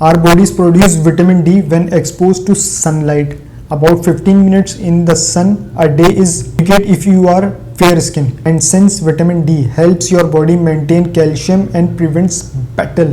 Our bodies produce vitamin D when exposed to sunlight. About 15 minutes in the sun a day is good if you are fair skin. And since vitamin D helps your body maintain calcium and prevents battle.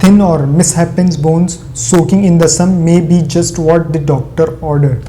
thin or mishaps bones soaking in the sun may be just what the doctor ordered.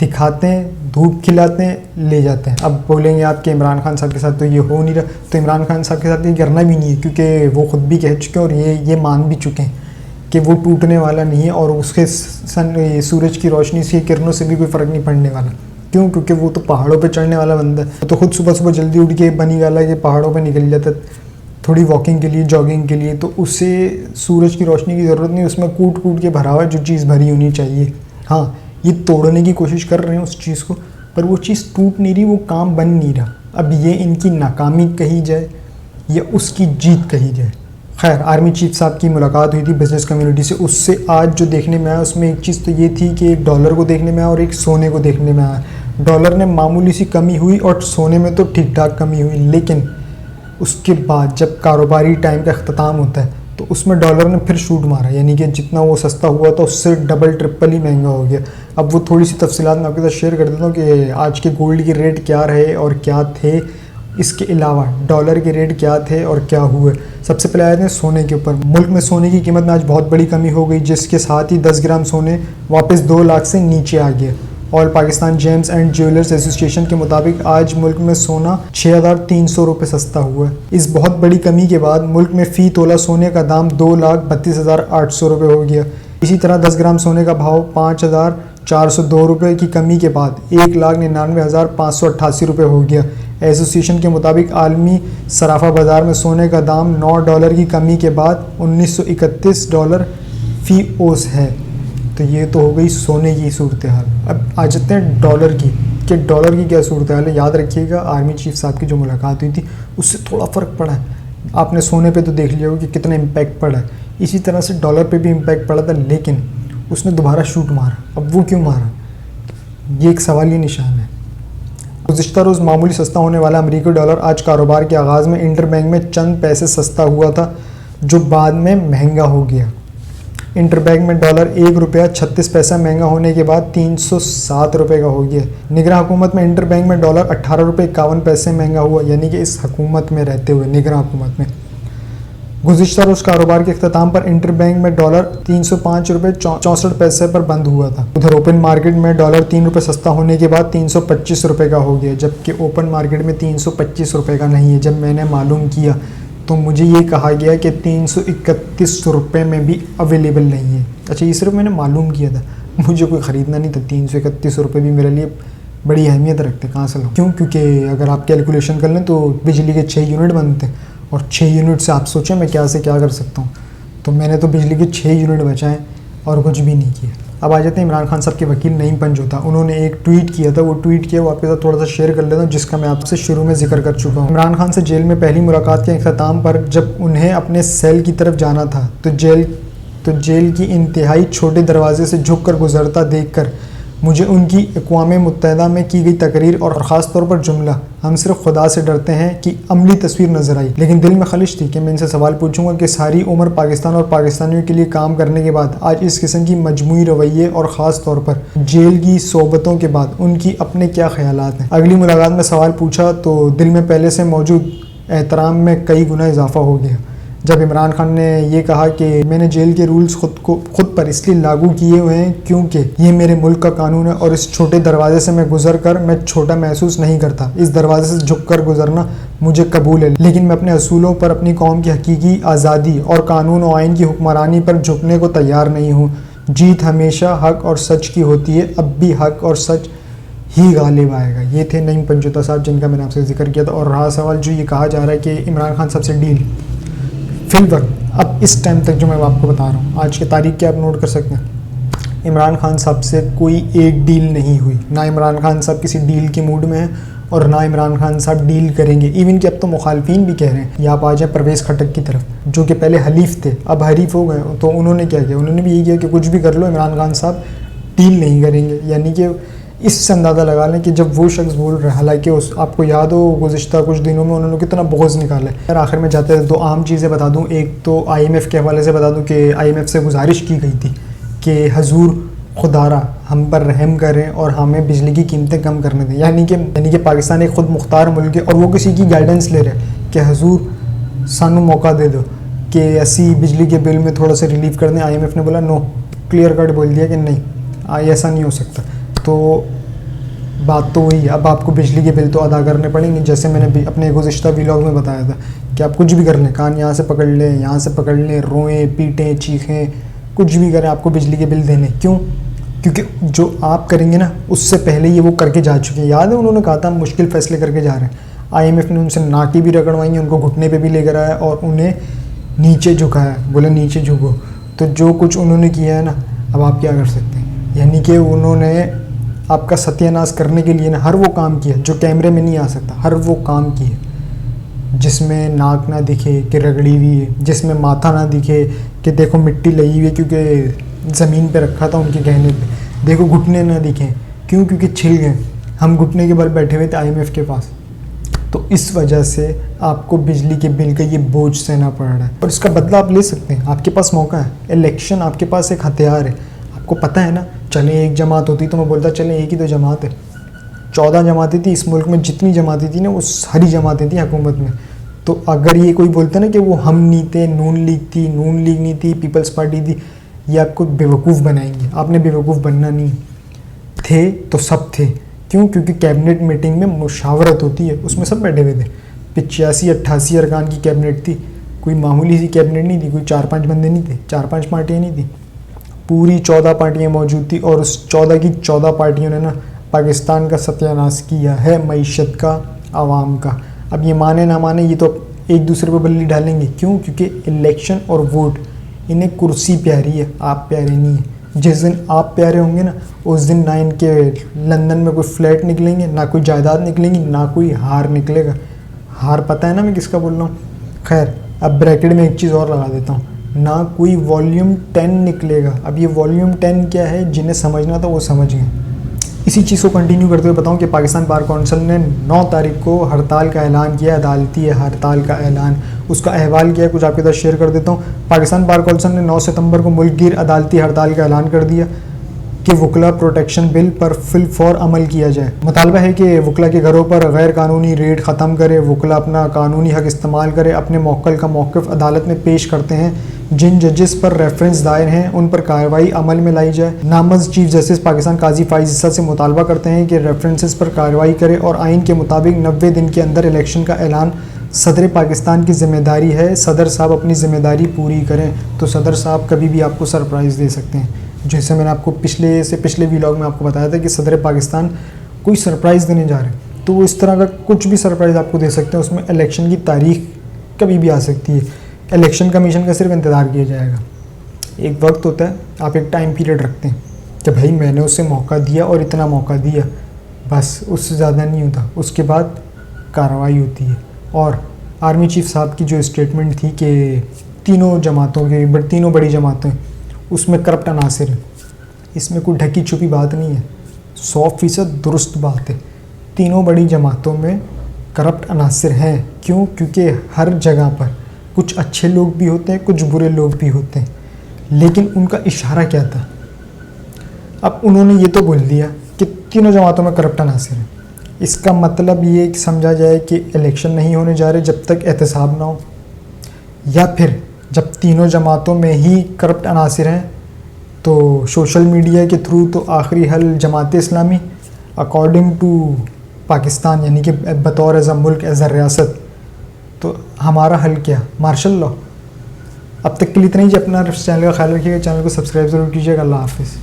دکھاتے ہیں, دھوپ کھلاتے ہیں, لے جاتے ہیں. اب بولیں گے آپ کہ عمران خان صاحب کے ساتھ تو یہ ہو نہیں رہا, تو عمران خان صاحب کے ساتھ یہ کرنا بھی نہیں ہے, کیونکہ وہ خود بھی کہہ چکے ہیں اور یہ مان بھی چکے ہیں کہ وہ ٹوٹنے والا نہیں ہے, اور اس کے سورج کی روشنی سے, کرنوں سے بھی کوئی فرق نہیں پڑنے والا. کیوں؟ کیونکہ وہ تو پہاڑوں پہ چڑھنے والا بندہ ہے. تو خود صبح صبح جلدی اٹھ کے بنی گالا کہ پہاڑوں پہ نکل جاتا تھوڑی واکنگ کے لیے, جاگنگ کے لیے, تو اسے سورج کی روشنی کی ضرورت نہیں, اس میں کوٹ کوٹ کے بھرا ہوا ہے جو چیز بھری ہونی چاہیے. ہاں یہ توڑنے کی کوشش کر رہے ہیں اس چیز کو, پر وہ چیز ٹوٹ نہیں رہی, وہ کام بن نہیں رہا. اب یہ ان کی ناکامی کہی جائے یا اس کی جیت کہی جائے. خیر, آرمی چیف صاحب کی ملاقات ہوئی تھی بزنس کمیونٹی سے. اس سے آج جو دیکھنے میں آیا اس میں ایک چیز تو یہ تھی کہ ایک ڈالر کو دیکھنے میں آیا اور ایک سونے کو دیکھنے میں آیا. ڈالر نے معمولی سی کمی ہوئی اور سونے میں تو ٹھیک ٹھاک کمی ہوئی, لیکن اس کے بعد جب کاروباری ٹائم کا اختتام ہوتا ہے تو اس میں ڈالر نے پھر شوٹ مارا, یعنی کہ جتنا وہ سستا ہوا تھا اس سے ڈبل ٹرپل ہی مہنگا ہو گیا. اب وہ تھوڑی سی تفصیلات میں آپ کے ساتھ شیئر کر دیتا ہوں کہ آج کے گولڈ کے ریٹ کیا رہے اور کیا تھے, اس کے علاوہ ڈالر کے ریٹ کیا تھے اور کیا ہوئے. سب سے پہلے آئے تھے سونے کے اوپر. ملک میں سونے کی قیمت میں آج بہت بڑی کمی ہو گئی, جس کے ساتھ ہی 10 گرام سونے واپس 2 لاکھ سے نیچے آ گیا. آل پاکستان جیمز اینڈ جیولرز ایسوسی ایشن کے مطابق آج ملک میں سونا 6,300 روپے سستا ہوا ہے. اس بہت بڑی کمی کے بعد ملک میں فی تولہ سونے کا دام 2,32,800 روپے ہو گیا. اسی طرح 10 گرام سونے کا بھاؤ 5,402 روپے کی کمی کے بعد 1,99,588 روپے ہو گیا. ایسوسی ایشن کے مطابق عالمی صرافہ بازار میں سونے کا دام $9 کی کمی کے بعد $1,931 فی اوس ہے. تو یہ تو ہو گئی سونے کی صورتحال. اب آ جاتے ہیں ڈالر کی, کہ ڈالر کی کیا صورتحال ہے. یاد رکھیے گا آرمی چیف صاحب کی جو ملاقات ہوئی تھی اس سے تھوڑا فرق پڑا ہے. آپ نے سونے پہ تو دیکھ لیا ہوگا کہ کتنا امپیکٹ پڑا ہے, اسی طرح سے ڈالر پہ بھی امپیکٹ پڑا تھا, لیکن اس نے دوبارہ شوٹ مارا. اب وہ کیوں مارا, یہ ایک سوالی نشان ہے. گزشتہ روز معمولی سستا ہونے والا امریکی ڈالر آج کاروبار کے آغاز میں انٹر بینک میں چند پیسے سستا ہوا تھا, جو بعد میں مہنگا ہو گیا. انٹر بینک میں ڈالر 1 روپیہ 36 پیسہ مہنگا ہونے کے بعد 307 روپے کا ہو گیا. نگراں حکومت میں انٹر بینک میں ڈالر 18 روپے 51 پیسے مہنگا ہوا, یعنی کہ اس حکومت میں رہتے ہوئے نگراں حکومت میں. گزشتہ روز کاروبار کے اختتام پر انٹر بینک میں ڈالر 305 روپے 64 پیسے پر بند ہوا تھا. ادھر اوپن مارکیٹ میں ڈالر 3 روپے سستا ہونے کے بعد 325 روپے کا ہو گیا, جبکہ اوپن مارکیٹ میں 325 روپے کا نہیں ہے. جب میں نے معلوم کیا تو مجھے یہ کہا گیا کہ 331 روپے میں بھی اویلیبل نہیں ہے. اچھا, یہ صرف میں نے معلوم کیا تھا, مجھے کوئی خریدنا نہیں تھا. 331 روپے بھی میرے لیے بڑی اہمیت رکھتے. کہاں سے لاؤں؟ کیوں؟ کیونکہ اگر آپ کیلکولیشن کر لیں تو بجلی کے 6 یونٹ بنتے ہیں, اور 6 یونٹ سے آپ سوچیں میں کیا سے کیا کر سکتا ہوں. تو میں نے تو بجلی کے 6 یونٹ بچائیں اور کچھ بھی نہیں کیا. اب آ جاتے ہیں عمران خان صاحب کے وکیل نعیم پنجوتا. انہوں نے ایک ٹویٹ کیا تھا, وہ ٹویٹ کیا وہ آپ کے ساتھ تھوڑا سا شیئر کر لیتا ہوں, جس کا میں آپ سے شروع میں ذکر کر چکا ہوں. عمران خان سے جیل میں پہلی ملاقات کے اختتام پر جب انہیں اپنے سیل کی طرف جانا تھا تو جیل کی انتہائی چھوٹے دروازے سے جھک کر گزرتا دیکھ کر مجھے ان کی اقوام متحدہ میں کی گئی تقریر اور خاص طور پر جملہ "ہم صرف خدا سے ڈرتے ہیں" کی عملی تصویر نظر آئی. لیکن دل میں خلش تھی کہ میں ان سے سوال پوچھوں گا کہ ساری عمر پاکستان اور پاکستانیوں کے لیے کام کرنے کے بعد آج اس قسم کی مجموعی رویے اور خاص طور پر جیل کی صحبتوں کے بعد ان کی اپنے کیا خیالات ہیں. اگلی ملاقات میں سوال پوچھا تو دل میں پہلے سے موجود احترام میں کئی گنا اضافہ ہو گیا جب عمران خان نے یہ کہا کہ میں نے جیل کے رولز خود پر اس لیے لاگو کیے ہوئے ہیں کیونکہ یہ میرے ملک کا قانون ہے اور اس چھوٹے دروازے سے میں گزر کر میں چھوٹا محسوس نہیں کرتا. اس دروازے سے جھک کر گزرنا مجھے قبول ہے، لیکن میں اپنے اصولوں پر، اپنی قوم کی حقیقی آزادی اور قانون و آئین کی حکمرانی پر جھکنے کو تیار نہیں ہوں. جیت ہمیشہ حق اور سچ کی ہوتی ہے، اب بھی حق اور سچ ہی غالب آئے گا. یہ تھے نعیم پنجوتا صاحب جن کا میں نے آپ سے ذکر کیا تھا. اور رہا سوال جو یہ کہا جا رہا ہے کہ عمران خان صاحب سے ڈیل، فی الوقت اب اس ٹائم تک جو میں آپ کو بتا رہا ہوں، آج کی تاریخ کے آپ نوٹ کر سکتے ہیں، عمران خان صاحب سے کوئی ایک ڈیل نہیں ہوئی. نہ عمران خان صاحب کسی ڈیل کے موڈ میں ہیں اور نہ عمران خان صاحب ڈیل کریں گے. ایون کہ اب تو مخالفین بھی کہہ رہے ہیں، یا آپ آ جائیں پرویز خٹک کی طرف جو کہ پہلے حلیف تھے اب حریف ہو گئے. تو انہوں نے کیا کیا، انہوں نے بھی یہی کیا کہ کچھ بھی کر لو عمران خان صاحب ڈیل نہیں کریں گے. یعنی کہ اس سے اندازہ لگا لیں کہ جب وہ شخص بول رہے ہیں، حالانکہ آپ کو یاد ہو گزشتہ کچھ دنوں میں انہوں نے کتنا بغض نکالا ہے. آخر میں جاتے ہیں 2 عام چیزیں بتا دوں. ایک تو IMF کے حوالے سے بتا دوں کہ IMF سے گزارش کی گئی تھی کہ حضور خدارہ ہم پر رحم کریں اور ہمیں بجلی کی قیمتیں کم کرنے دیں. یعنی کہ پاکستان ایک خود مختار ملک ہے اور وہ کسی کی گائیڈنس لے رہے ہیں کہ حضور سانو موقع دے دو کہ اسی بجلی کے بل میں تھوڑا سا ریلیف کر دیں. IMF نے بولا نو، کلیئر کٹ بول دیا کہ نہیں، ایسا نہیں ہو سکتا. تو بات تو وہی ہے، اب آپ کو بجلی کے بل تو ادا کرنے پڑیں گے، جیسے میں نے اپنے گزشتہ ویلاگ میں بتایا تھا کہ آپ کچھ بھی کر لیں، کان یہاں سے پکڑ لیں، یہاں سے پکڑ لیں، روئیں پیٹیں چیخیں، کچھ بھی کریں، آپ کو بجلی کے بل دینے. کیوں؟ کیونکہ جو آپ کریں گے نا اس سے پہلے یہ وہ کر کے جا چکے ہیں. یاد ہے انہوں نے کہا تھا ہم مشکل فیصلے کر کے جا رہے ہیں. IMF نے ان سے ناکی بھی رگڑوائی ہیں، ان کو گھٹنے پہ بھی لے کر آیا اور انہیں نیچے جھکایا، بولے نیچے جھکو. تو جو کچھ انہوں نے کیا ہے نا، اب آپ کیا کر سکتے ہیں. یعنی کہ انہوں نے آپ کا ستیہ ناش کرنے کے لیے نا ہر وہ کام کیا جو کیمرے میں نہیں آ سکتا، ہر وہ کام کیے جس میں ناک نہ دکھے کہ رگڑی ہوئی ہے، جس میں ماتھا نہ دکھے کہ دیکھو مٹی لگی ہوئی ہے کیونکہ زمین پہ رکھا تھا ان کے کہنے پہ، دیکھو گھٹنے نہ دکھیں. کیوں؟ کیونکہ چھل گئے. ہم گھٹنے کے بل بیٹھے ہوئے تھے IMF کے پاس. تو اس وجہ سے آپ کو بجلی کے بل کا یہ بوجھ سہنا پڑ رہا ہے، اور اس کا بدلہ آپ لے سکتے ہیں. آپ کے پاس موقع ہے، الیکشن آپ کے پاس ایک ہتھیار ہے. آپ کو پتہ ہے نا، چلیں ایک جماعت ہوتی تو میں بولتا چلیں ایک ہی تو جماعت ہے. 14 جماعتیں تھیں اس ملک میں، جتنی جماعتیں تھیں نا وہ ساری جماعتیں تھیں حکومت میں. تو اگر یہ کوئی بولتا نا کہ وہ ہم نہیں تھے، نون لیگ تھی، نون لیگ نہیں تھی، پیپلز پارٹی تھی، یہ آپ کو بیوقوف بنائیں گے. آپ نے بیوقوف بننا نہیں. تھے تو سب تھے. کیوں؟ کیونکہ کیبنٹ میٹنگ میں مشاورت ہوتی ہے، اس میں سب بیٹھے ہوئے تھے. 85-88 ارکان کی کیبنٹ تھی، کوئی معمولی سی کیبنٹ نہیں تھی، کوئی 4-5 بندے نہیں تھے، 4-5 پارٹیاں نہیں تھیں، پوری 14 پارٹیاں موجود تھیں. اور اس 14 کی 14 پارٹیوں نے نا پاکستان کا ستیہ ناش کیا ہے، معیشت کا، عوام کا. اب یہ مانے نہ مانے، یہ تو ایک دوسرے پہ بلی ڈالیں گے. کیوں؟ کیونکہ الیکشن اور ووٹ، انہیں کرسی پیاری ہے، آپ پیارے نہیں ہیں. جس دن آپ پیارے ہوں گے نا اس دن نہ ان کے لندن میں کوئی فلیٹ نکلیں گے، نہ کوئی جائیداد نکلیں گی، نہ کوئی ہار نکلے گا. ہار پتہ ہے نا میں کس کا بول رہا ہوں. خیر اب بریکٹ میں ایک چیز اور لگا دیتا ہوں، نہ کوئی والیوم 10 نکلے گا. اب یہ والیوم 10 کیا ہے، جنہیں سمجھنا تھا وہ سمجھ گئے. اسی چیز کو کنٹینیو کرتے ہوئے بتاؤں کہ پاکستان بار کونسل نے 9 تاریخ کو ہڑتال کا اعلان کیا، عدالتی ہڑتال کا اعلان. اس کا احوال کیا ہے کچھ آپ کے ساتھ شیئر کر دیتا ہوں. پاکستان بار کونسل نے 9 ستمبر کو ملک گیر عدالتی ہڑتال کا اعلان کر دیا کہ وکلا پروٹیکشن بل پر فی الفور عمل کیا جائے. مطالبہ ہے کہ وکلا کے گھروں پر غیر قانونی ریڈ ختم کرے، وکلا اپنا قانونی حق استعمال کرے، اپنے موکل کا موقف عدالت میں پیش کرتے ہیں. جن ججز پر ریفرنس دائر ہیں ان پر کارروائی عمل میں لائی جائے. نامزد چیف جسٹس پاکستان قاضی فائز عیسیٰ سے مطالبہ کرتے ہیں کہ ریفرنسز پر کارروائی کرے اور آئین کے مطابق 90 دن کے اندر الیکشن کا اعلان. صدر پاکستان کی ذمہ داری ہے، صدر صاحب اپنی ذمہ داری پوری کریں. تو صدر صاحب کبھی بھی آپ کو سرپرائز دے سکتے ہیں. جیسے میں نے آپ کو پچھلے ویلاگ میں آپ کو بتایا تھا کہ صدر پاکستان کوئی سرپرائز دینے جا رہے ہیں، تو وہ اس طرح کا کچھ بھی سرپرائز آپ کو دے سکتے ہیں. اس میں الیکشن کی تاریخ کبھی بھی آ سکتی ہے. الیکشن کمیشن کا صرف انتظار کیا جائے گا. ایک وقت ہوتا ہے، آپ ایک ٹائم پیریڈ رکھتے ہیں کہ بھائی میں نے اسے موقع دیا اور اتنا موقع دیا، بس اس سے زیادہ نہیں ہوتا. اس کے بعد کارروائی ہوتی ہے. اور آرمی چیف صاحب کی جو اسٹیٹمنٹ تھی کہ تینوں بڑی جماعتیں اس میں کرپٹ عناصر ہیں، اس میں کوئی ڈھکی چھپی بات نہیں ہے، 100% درست بات ہے. تینوں بڑی جماعتوں میں کرپٹ عناصر ہیں. کیوں؟ کیونکہ ہر جگہ پر کچھ اچھے لوگ بھی ہوتے ہیں، کچھ برے لوگ بھی ہوتے ہیں. لیکن ان کا اشارہ کیا تھا؟ اب انہوں نے یہ تو بول دیا کہ تینوں جماعتوں میں کرپٹ عناصر ہیں. اس کا مطلب یہ سمجھا جائے کہ الیکشن نہیں ہونے جا رہے جب تک احتساب نہ ہو، یا پھر جب تینوں جماعتوں میں ہی کرپٹ عناصر ہیں تو سوشل میڈیا کے تھرو تو آخری حل جماعت اسلامی اکارڈنگ ٹو پاکستان، یعنی کہ بطور as a Malik, as a ریاست. تو ہمارا حل کیا؟ Martial law. اب تک کے لیے اتنا ہی. اپنا چینل کا خیال رکھیے گا، چینل کو سبسکرائب ضرور کیجیے گا. اللہ حافظ.